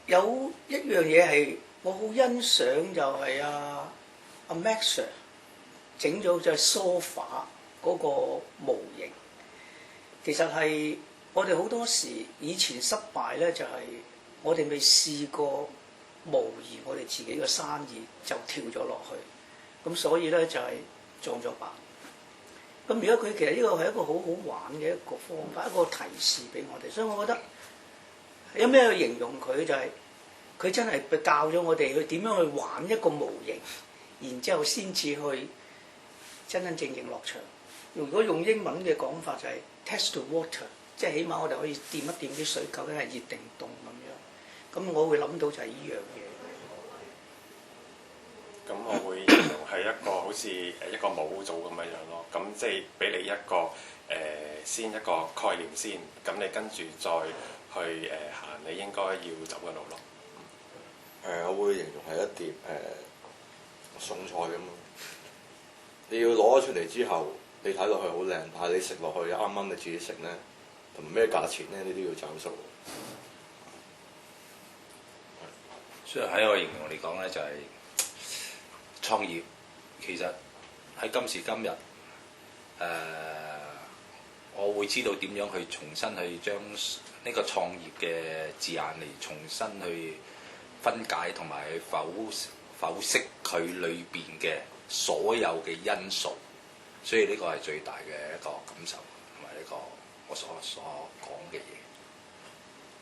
有一樣嘢係我好欣賞，就係阿 Max Sir 整咗隻 sofa 嗰個模型。其實係我哋好多時以前失敗咧，就係我哋未試過模擬我哋自己嘅生意就跳咗落去，咁所以咧就係撞咗板。咁而家佢其實呢個係一個好好玩嘅一個方法，一個提示俾我哋，所以我覺得有咩去形容佢，就係佢真係教咗我哋去點樣去玩一個模型，然之後先至去真真正正落場。如果用英文嘅講法就係 test the water， 即係起碼我哋可以掂一掂啲水究竟係熱定凍咁樣。咁我會諗到就係呢樣嘢。咁我會形容係一個好似一個模組咁樣樣咯。咁即係俾你一個先一個概念先，咁你跟住再去行你應該要走嘅路咯。我會形容係一碟餸菜咁咯。你要攞咗出嚟之後，你睇落去好靚，但係你食落去啱啱你自己食咧，同埋咩價錢咧，你都要找數。所以喺我形容嚟講咧，就係創業其實喺今時今日，我會知道點樣去重新去將呢個創業嘅字眼嚟重新去分解同埋剖析佢裏邊嘅所有嘅因素，所以呢個係最大嘅一個感受同埋呢個我所講嘅嘢。